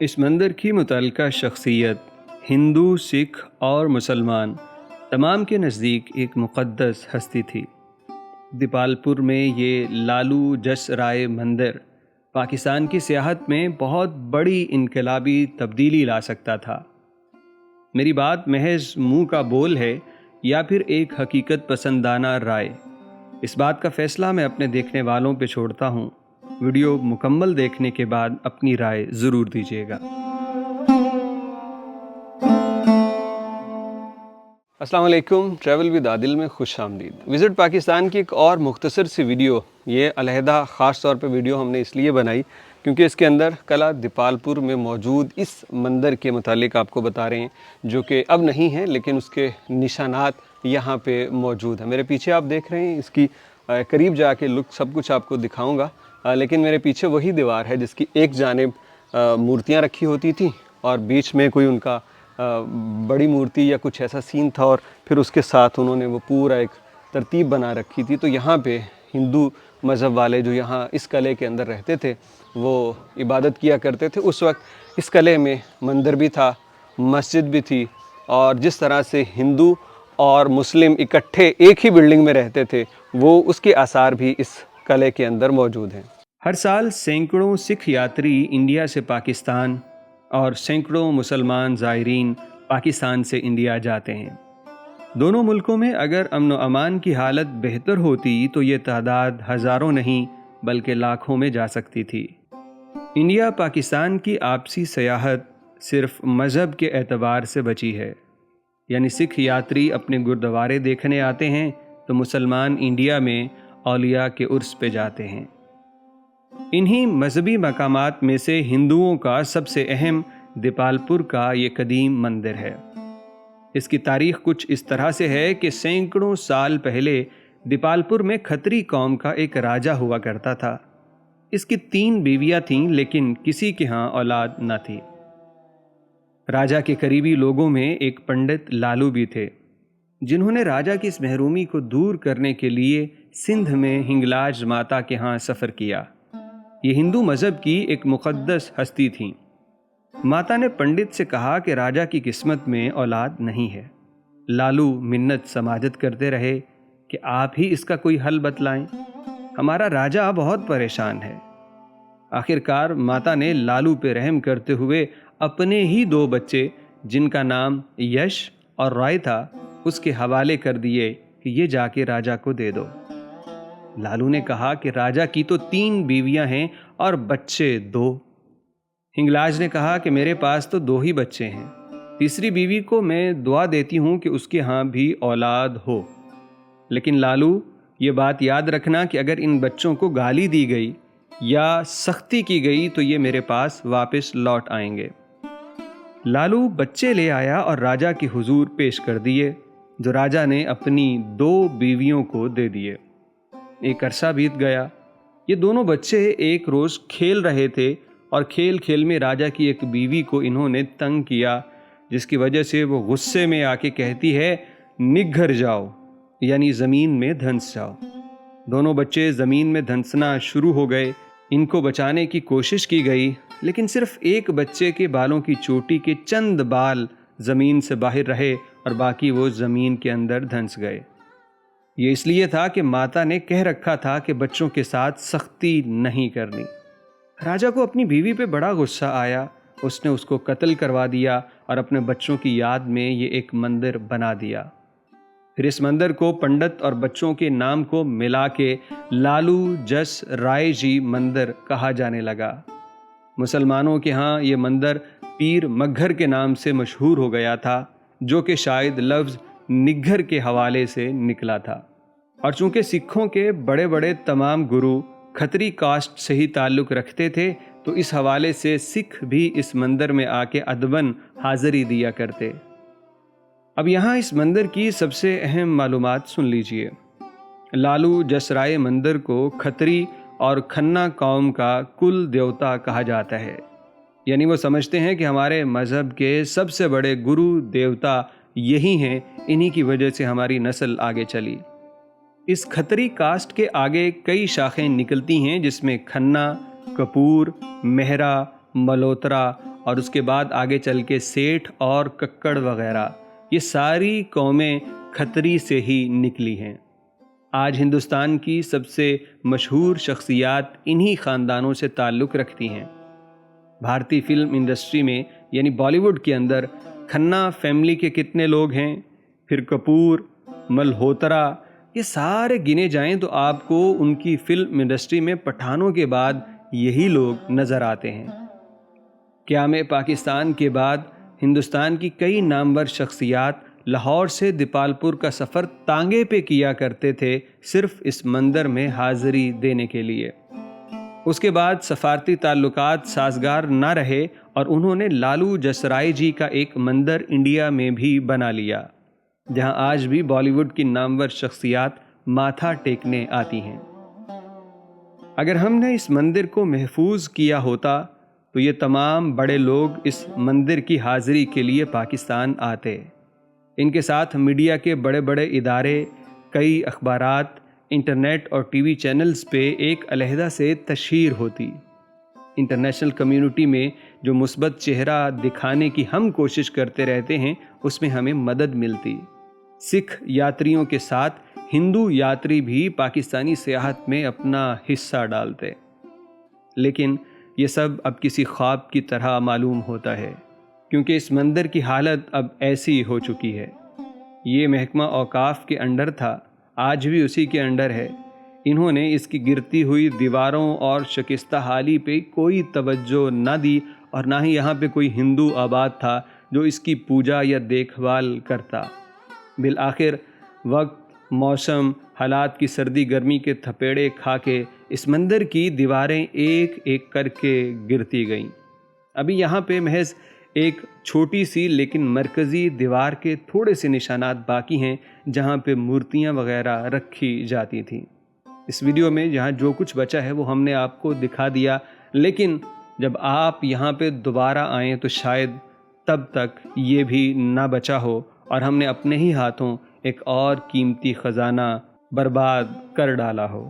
اس मंदिर की मुतल्लिका शख्सियत हिंदू, सिख और मुसलमान तमाम के नज़दीक एक मुक़द्दस हस्ती थी। दीपालपुर में ये लालू जस राय मंदिर पाकिस्तान की सियाहत में बहुत बड़ी इनकलाबी तब्दीली ला सकता था। मेरी बात महज मुंह का बोल है या फिर एक हकीकत पसंदाना राय, इस बात का फ़ैसला मैं अपने देखने वालों पे छोड़ता हूँ। वीडियो मुकम्मल देखने के बाद अपनी राय ज़रूर दीजिएगा। अस्सलाम वालेकुम, ट्रैवल विद आदिल में खुश आमदीद। विज़िट पाकिस्तान की एक और मुख्तसर सी वीडियो, ये अलहदा ख़ास तौर पे वीडियो हमने इसलिए बनाई क्योंकि इसके अंदर कला दीपालपुर में मौजूद इस मंदिर के मुतालिक आपको बता रहे हैं, जो कि अब नहीं है लेकिन उसके निशानात यहाँ पे मौजूद हैं। मेरे पीछे आप देख रहे हैं, इसकी करीब जाके लुक सब कुछ आपको दिखाऊंगा, लेकिन मेरे पीछे वही दीवार है जिसकी एक जानिब मूर्तियाँ रखी होती थी और बीच में कोई उनका बड़ी मूर्ति या कुछ ऐसा सीन था, और फिर उसके साथ उन्होंने वो पूरा एक तरतीब बना रखी थी। तो यहाँ पे हिंदू मज़हब वाले जो यहाँ इस किले के अंदर रहते थे वो इबादत किया करते थे। उस वक्त इस किले में मंदिर भी था, मस्जिद भी थी, और जिस तरह से हिंदू और मुस्लिम इकट्ठे एक ही बिल्डिंग में रहते थे वो उसके आसार भी इस किले के अंदर मौजूद हैं। हर साल सैकड़ों सिख यात्री इंडिया से पाकिस्तान और सैकड़ों मुसलमान ज़ायरीन पाकिस्तान से इंडिया जाते हैं। दोनों मुल्कों में अगर अमन व अमान की हालत बेहतर होती तो ये तादाद हज़ारों नहीं बल्कि लाखों में जा सकती थी। इंडिया पाकिस्तान की आपसी सयाहत सिर्फ मज़हब के एतबार से बची है, यानी सिख यात्री अपने गुरुद्वारे देखने आते हैं तो मुसलमान इंडिया में औलिया के उर्स पे जाते हैं। इन्हीं मजहबी मकामात में से हिंदुओं का सबसे अहम दीपालपुर का ये कदीम मंदिर है। इसकी तारीख कुछ इस तरह से है कि सैकड़ों साल पहले दीपालपुर में खत्री कौम का एक राजा हुआ करता था। इसकी 3 बीवियां थीं, लेकिन किसी के यहाँ औलाद न थी। राजा के करीबी लोगों में एक पंडित लालू भी थे, जिन्होंने राजा की इस महरूमी को दूर करने के लिए सिंध में हिंगलाज माता के यहाँ सफ़र किया। ये हिंदू मज़हब की एक मुक़द्दस हस्ती थी। माता ने पंडित से कहा कि राजा की किस्मत में औलाद नहीं है। लालू मिन्नत समाजत करते रहे कि आप ही इसका कोई हल बतलाएं, हमारा राजा बहुत परेशान है। आखिरकार माता ने लालू पे रहम करते हुए अपने ही 2 बच्चे, जिनका नाम यश और राय था, उसके हवाले कर दिए कि ये जाके राजा को दे दो। लालू ने कहा कि राजा की तो 3 बीवियां हैं और बच्चे 2। हिंगलाज ने कहा कि मेरे पास तो 2 ही बच्चे हैं, तीसरी बीवी को मैं दुआ देती हूँ कि उसके यहाँ भी औलाद हो। लेकिन लालू, ये बात याद रखना कि अगर इन बच्चों को गाली दी गई या सख्ती की गई तो ये मेरे पास वापस लौट आएंगे। लालू बच्चे ले आया और राजा के हुजूर पेश कर दिए, जो राजा ने अपनी 2 बीवियों को दे दिए। एक अरसा बीत गया। ये दोनों बच्चे एक रोज़ खेल रहे थे और खेल खेल में राजा की एक बीवी को इन्होंने तंग किया, जिसकी वजह से वो गुस्से में आके कहती है, निग्घर जाओ, यानी ज़मीन में धंस जाओ। दोनों बच्चे ज़मीन में धंसना शुरू हो गए। इनको बचाने की कोशिश की गई, लेकिन सिर्फ एक बच्चे के बालों की चोटी के चंद बाल ज़मीन से बाहर रहे और बाकी वो ज़मीन के अंदर धंस गए। ये इसलिए था कि माता ने कह रखा था कि बच्चों के साथ सख्ती नहीं करनी। राजा को अपनी बीवी पे बड़ा गुस्सा आया। उसने उसको कत्ल करवा दिया और अपने बच्चों की याद में ये एक मंदिर बना दिया। फिर इस मंदिर को पंडित और बच्चों के नाम को मिला के लालू जस राय जी मंदिर कहा जाने लगा। मुसलमानों के यहाँ ये मंदिर पीर मग्घर के नाम से मशहूर हो गया था, जो कि शायद लफ्ज़ निग्घर के हवाले से निकला था। और चूंकि सिखों के बड़े बड़े तमाम गुरु खत्री कास्ट से ही ताल्लुक़ रखते थे, तो इस हवाले से सिख भी इस मंदिर में आके अदबन हाज़िरी दिया करते। अब यहाँ इस मंदिर की सबसे अहम मालूमात सुन लीजिए। लालू जसराय मंदिर को खत्री और खन्ना कौम का कुल देवता कहा जाता है, यानी वो समझते हैं कि हमारे मज़हब के सबसे बड़े गुरु देवता यही हैं, इन्हीं की वजह से हमारी नस्ल आगे चली। इस खत्री कास्ट के आगे कई शाखें निकलती हैं, जिसमें खन्ना, कपूर, मेहरा, मल्होत्रा اور اس کے بعد آگے چل کے سیٹھ اور ککڑ وغیرہ، یہ ساری قومیں کھتری سے ہی نکلی ہیں۔ آج ہندوستان کی سب سے مشہور شخصیات انہی خاندانوں سے تعلق رکھتی ہیں۔ بھارتی فلم انڈسٹری میں یعنی بالی ووڈ کے اندر کھنہ فیملی کے کتنے لوگ ہیں، پھر کپور، ملہوترا، یہ سارے گنے جائیں تو آپ کو ان کی فلم انڈسٹری میں پٹھانوں کے بعد یہی لوگ نظر آتے ہیں۔ قیام پاکستان کے بعد ہندوستان کی کئی نامور شخصیات لاہور سے دیپالپور کا سفر تانگے پہ کیا کرتے تھے، صرف اس مندر میں حاضری دینے کے لیے۔ اس کے بعد سفارتی تعلقات سازگار نہ رہے اور انہوں نے لالو جسرائے جی کا ایک مندر انڈیا میں بھی بنا لیا، جہاں آج بھی بالی ووڈ کی نامور شخصیات ماتھا ٹیکنے آتی ہیں۔ اگر ہم نے اس مندر کو محفوظ کیا ہوتا تو یہ تمام بڑے لوگ اس مندر کی حاضری کے لیے پاکستان آتے۔ ان کے ساتھ میڈیا کے بڑے بڑے ادارے، کئی اخبارات، انٹرنیٹ اور ٹی وی چینلز پہ ایک علیحدہ سے تشہیر ہوتی۔ انٹرنیشنل کمیونٹی میں جو مثبت چہرہ دکھانے کی ہم کوشش کرتے رہتے ہیں، اس میں ہمیں مدد ملتی۔ سکھ یاتریوں کے ساتھ ہندو یاتری بھی پاکستانی سیاحت میں اپنا حصہ ڈالتے، لیکن یہ سب اب کسی خواب کی طرح معلوم ہوتا ہے، کیونکہ اس مندر کی حالت اب ایسی ہو چکی ہے۔ یہ محکمہ اوقاف کے انڈر تھا، آج بھی اسی کے انڈر ہے۔ انہوں نے اس کی گرتی ہوئی دیواروں اور شکستہ حالی پہ کوئی توجہ نہ دی، اور نہ ہی یہاں پہ کوئی ہندو آباد تھا جو اس کی پوجا یا دیکھ بھال کرتا۔ بالآخر وقت، موسم، حالات کی سردی گرمی کے تھپیڑے کھا کے اس مندر کی دیواریں ایک ایک کر کے گرتی گئیں۔ ابھی یہاں پہ محض ایک چھوٹی سی لیکن مرکزی دیوار کے تھوڑے سے نشانات باقی ہیں جہاں پہ مورتیاں وغیرہ رکھی جاتی تھیں۔ اس ویڈیو میں یہاں جو کچھ بچا ہے وہ ہم نے آپ کو دکھا دیا، لیکن جب آپ یہاں پہ دوبارہ آئیں تو شاید تب تک یہ بھی نہ بچا ہو اور ہم نے اپنے ہی ہاتھوں ایک اور قیمتی خزانہ برباد کر ڈالا ہو۔